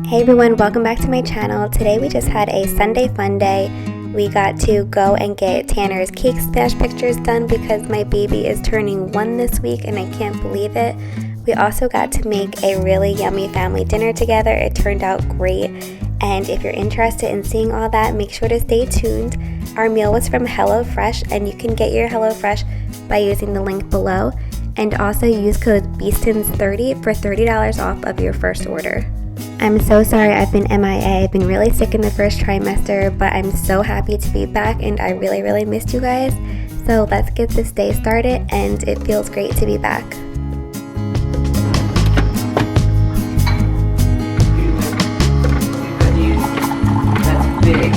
Hey everyone, welcome back to my channel. Today we just had a Sunday fun day. We got to go and get Tanner's cake smash pictures done because my baby is turning 1 this week and I can't believe it. We also got to make a really yummy family dinner together. It turned out great. And if you're interested in seeing all that, make sure to stay tuned. Our meal was from HelloFresh and you can get your HelloFresh by using the link below. And also use code Beastons30 for $30 off of your first order. I'm so sorry I've been MIA. I've been really sick in the first trimester, but I'm so happy to be back and I really missed you guys. So let's get this day started and it feels great to be back. That's big.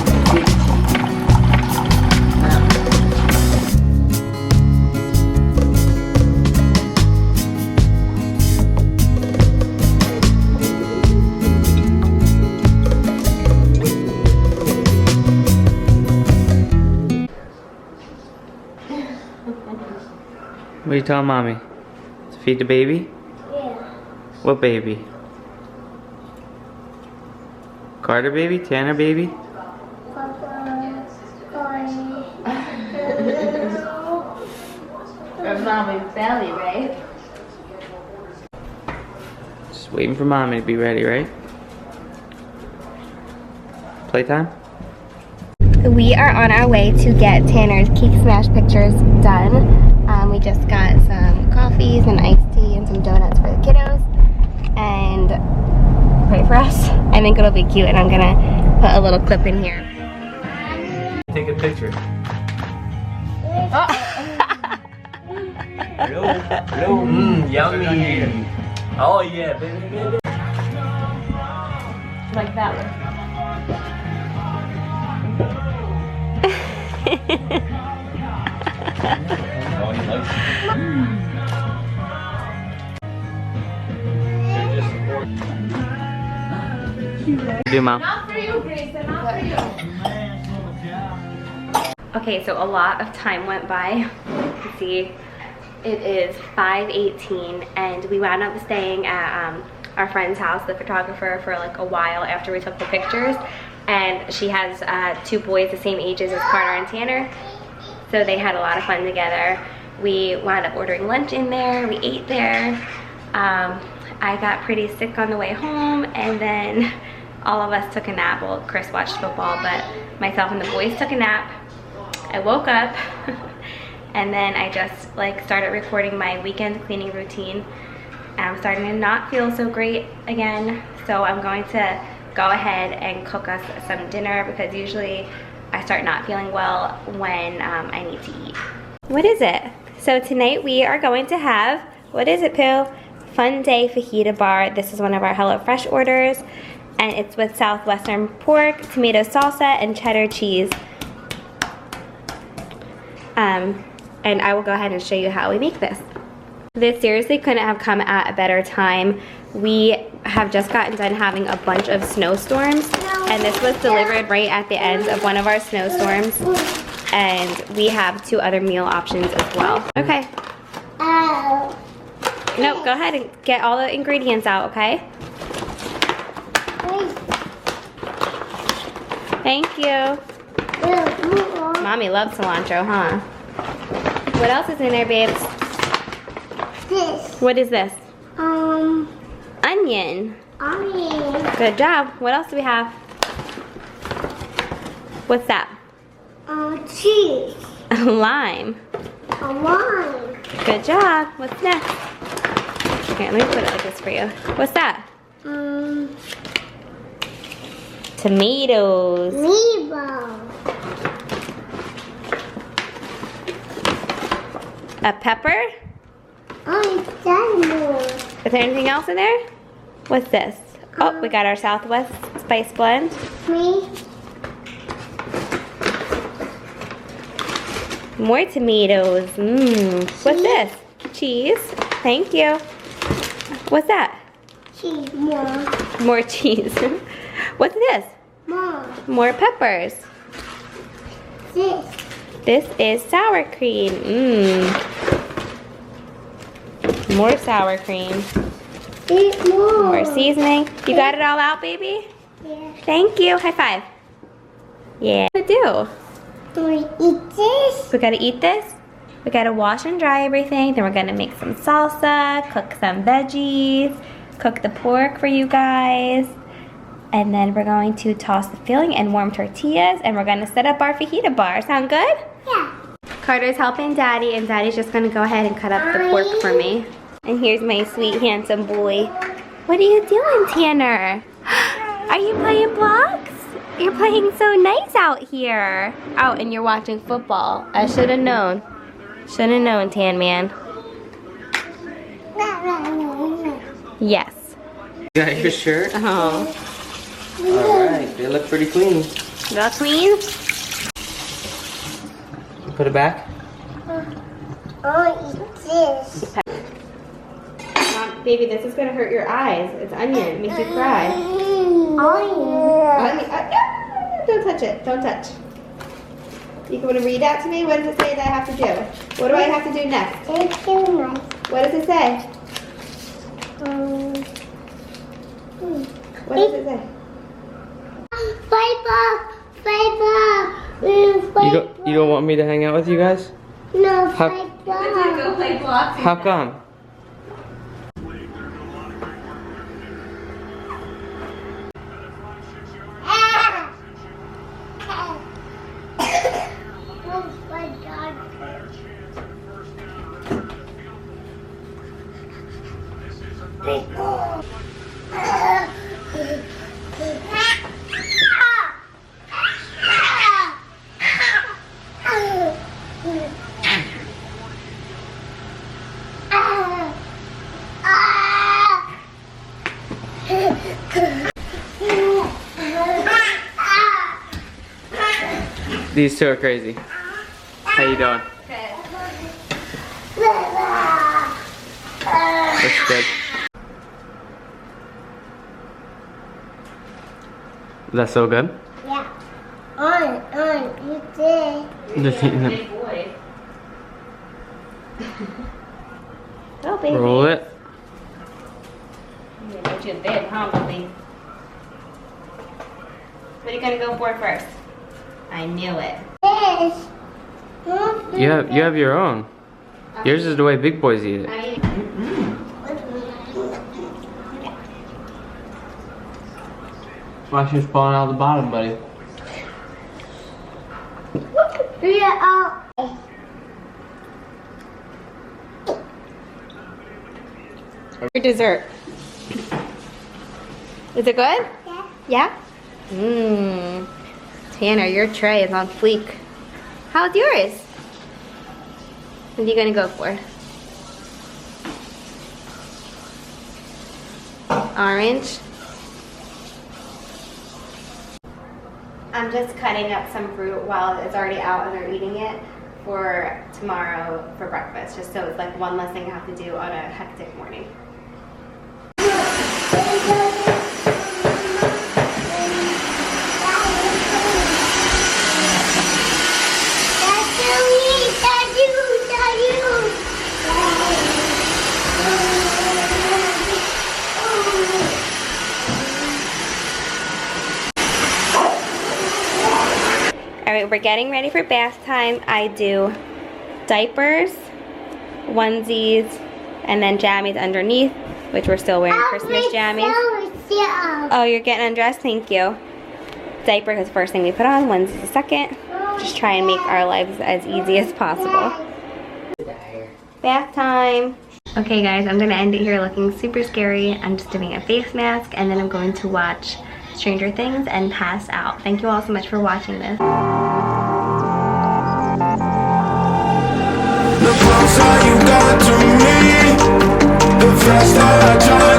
What are you telling mommy? To feed the baby? Yeah. What baby? Carter baby? Tanner baby? Papa, From mommy's belly, right? Just waiting for mommy to be ready, right? Playtime? We are on our way to get Tanner's cake smash pictures done. We just got some coffees and iced tea and some donuts for the kiddos. And pray for us. I think it'll be cute and I'm gonna put a little clip in here. Take a picture. Yummy. Oh yeah, baby. Like that one. Do mom. Not for you, Grayson, not for you. Okay, so a lot of time went by. You can see it is 5:18 and we wound up staying at our friend's house, the photographer, for like a while after we took the pictures. And she has 2 boys the same ages as Carter and Tanner. So they had a lot of fun together. We wound up ordering lunch in there, we ate there. I got pretty sick on the way home and then all of us took a nap. Well, Chris watched football, but myself and the boys took a nap. I woke up and then I just like started recording my weekend cleaning routine. And I'm starting to not feel so great again. So I'm going to go ahead and cook us some dinner because usually I start not feeling well when I need to eat. What is it? So tonight we are going to have, what is it, Pooh? Fun Day Fajita Bar. This is one of our HelloFresh orders and it's with Southwestern pork, tomato salsa, and cheddar cheese. And I will go ahead and show you how we make this. This seriously couldn't have come at a better time. We have just gotten done having a bunch of snowstorms and this was delivered right at the end of one of our snowstorms. And we have 2 other meal options as well. Okay. No, go ahead and get all the ingredients out, okay? Thank you. Mommy loves cilantro, huh? What else is in there, babes? This. What is this? Onion. Onion. Good job. What else do we have? What's that? Cheese. Lime. A lime. Good job. What's next? Okay, let me put it like this for you. What's that? Tomatoes. Meatball. A pepper. Is there anything else in there? What's this? Oh, we got our Southwest spice blend. Me. More tomatoes. What's this? Cheese. Thank you. What's that? Cheese. More. More cheese. What's this? More. More peppers. This. This is sour cream. More sour cream. Eat more. More seasoning. You got it all out, baby? Yeah. Thank you. High five. Yeah. What to do? Do we eat this? We gotta eat this. We gotta wash and dry everything. Then we're gonna make some salsa, cook some veggies, cook the pork for you guys. And then we're going to toss the filling and warm tortillas. And we're gonna set up our fajita bar. Sound good? Yeah. Carter's helping Daddy, and Daddy's just gonna go ahead and cut up the pork for me. And here's my sweet, handsome boy. What are you doing, Tanner? Are you playing blocks? You're playing so nice out here. Oh, and you're watching football. I should have known. Should have known, Tan Man. Yes. You got your shirt? Oh. Alright, they look pretty clean. Real clean? Put it back. I'll eat this. Baby, this is gonna hurt your eyes. It's onion. It makes you cry. Don't touch it. Don't touch. You want to read that to me? What does it say that I have to do? What do I have to do next? It's too nice. What does it say? What does it say? You don't want me to hang out with you guys? No, How- Go play blocks. How come? These two are crazy. How you doing? Looks good. That's so good? Yeah. You did. Just eating them. Big boy. Oh, baby. Roll it. You go to bed, huh, baby? What are you gonna go for first? I knew it. This. You have your own. Yours is the way big boys eat it. Watch you falling out the bottom, buddy. Yeah. Your dessert. Is it good? Yeah. Yeah? Mmm. Tanner, your tray is on fleek. How's yours? What are you gonna go for? Orange. I'm just cutting up some fruit while it's already out and they're eating it for tomorrow for breakfast, just so it's like one less thing I have to do on a hectic morning. Alright, we're getting ready for bath time. I do diapers, onesies, and then jammies underneath, which we're still wearing Christmas jammies. Oh, you're getting undressed? Thank you. Diaper is the first thing we put on, onesie the second. Just try and make our lives as easy as possible. Bath time. Okay guys, I'm gonna end it here looking super scary. I'm just doing a face mask and then I'm going to watch Stranger Things and pass out. Thank you all so much for watching this. The closer you got to me, the faster I try